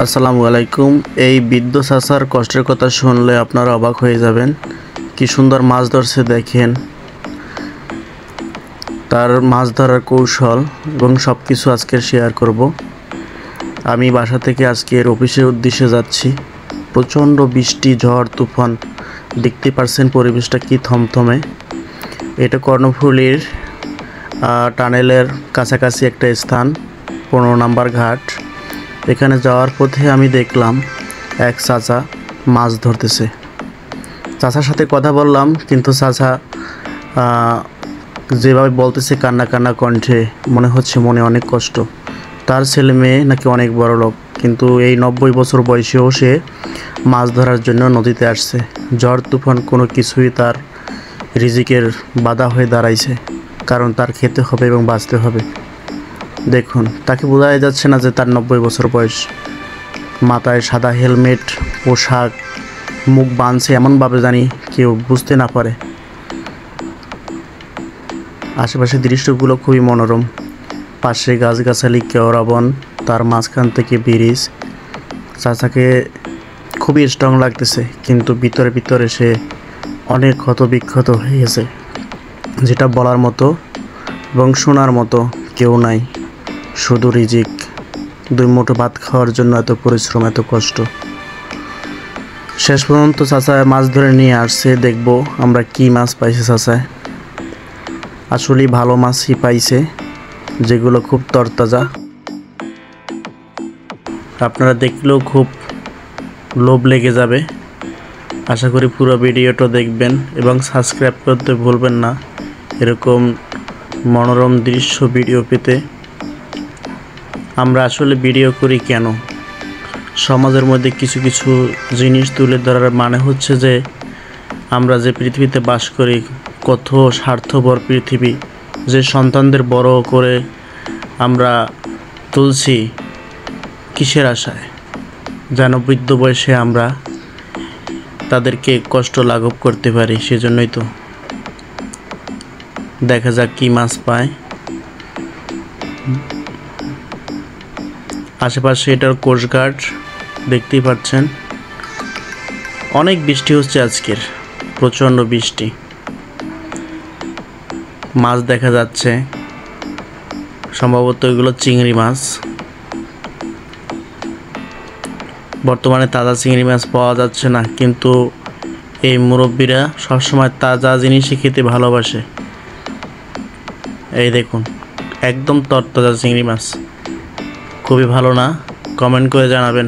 আসসালামু আলাইকুম। এই বৃদ্ধ চাচার কষ্টের কথা শুনলে আপনারা অবাক হয়ে যাবেন। কি সুন্দর মাছ ধরছে দেখেন। তার মাছ ধরার কৌশল এবং সব কিছু আজকে শেয়ার করব। আমি বাসা থেকে আজকের অফিসের উদ্দেশ্যে যাচ্ছি। প্রচণ্ড বৃষ্টি, ঝড়, তুফান, দেখতে পারছেন পরিবেশটা কি থমথমে। এটা কর্ণফুলীর টানেলের কাছাকাছি একটা স্থান, 15 নম্বর ঘাট। এখানে যাওয়ার পথে আমি দেখলাম এক চাচা মাছ ধরতেছে। চাচার সাথে কথা বললাম, কিন্তু চাচা যেভাবে বলতেছে কান্না কান্না কণ্ঠে, মনে হচ্ছে মনে অনেক কষ্ট। তার ছেলে মেয়ে নাকি অনেক বড় লোক, কিন্তু এই 90 বছর বয়সেও সে মাছ ধরার জন্য নদীতে আসছে। ঝড় তুফান কোনো কিছুই তার রিজিকের বাধা হয়ে দাঁড়াইছে, কারণ তার খেতে হবে এবং বাঁচতে হবে। দেখুন, তাকে বোঝাই যাচ্ছে না যে তার 90 বছর বয়স। মাথায় সাদা হেলমেট, পোশাক, মুখ বাঁধছে এমনভাবে জানি কেউ বুঝতে না পারে। আশেপাশের দৃশ্যগুলো খুবই মনোরম। পাশে গাছগাছালি, কেওড়া বন, তার মাঝখান থেকে ব্রিজ। চাচাকে খুবই স্ট্রং লাগতেছে, কিন্তু ভিতরে ভিতরে সে অনেক ক্ষত বিক্ষত হয়ে গেছে, যেটা বলার মতো এবং শোনার মতো কেউ নাই। শুধু রিজিক, 2 মুঠো ভাত খাওয়ার জন্য এত পরিশ্রম, এত কষ্ট। শেষ পর্যন্ত চাচা মাছ ধরে নিয়ে আসছে। দেখব আমরা কি মাছ পাইছে চাচায়। আসলেই ভালো মাছই পাইছে, যেগুলো খুব তরতাজা। আপনারা দেখলেও খুব লোভ লেগে যাবে। আশা করি পুরো ভিডিওটা দেখবেন এবং সাবস্ক্রাইব করতে ভুলবেন না, এরকম মনোরম দৃশ্য ভিডিও পেতে। আমরা আসলে ভিডিও করি কেন? সমাজের মধ্যে কিছু কিছু জিনিস তুলে ধরার মানে হচ্ছে যে আমরা যে পৃথিবীতে বাস করি, কত স্বার্থপর পৃথিবী, যে সন্তানদের বড় করে আমরা তুলছি কিসের আশায়? যেন বৃদ্ধ বয়সে আমরা তাদেরকে কষ্ট লাঘব করতে পারি। সেজন্যই তো। দেখা যাক কি মাছ পায়। আশেপাশে এটার কোস্টগার্ড, দেখতেই পাচ্ছেন। অনেক বৃষ্টি হচ্ছে আজকের, প্রচণ্ড বৃষ্টি। মাছ দেখা যাচ্ছে, সম্ভবত এগুলো চিংড়ি মাছ। বর্তমানে তাজা চিংড়ি মাছ পাওয়া যাচ্ছে না, কিন্তু এই মুরব্বীরা সবসময় তাজা জিনিসই খেতে ভালোবাসে। এই দেখুন, একদম তরতাজা চিংড়ি মাছ। খুবই ভালো না? কমেন্ট করে জানাবেন।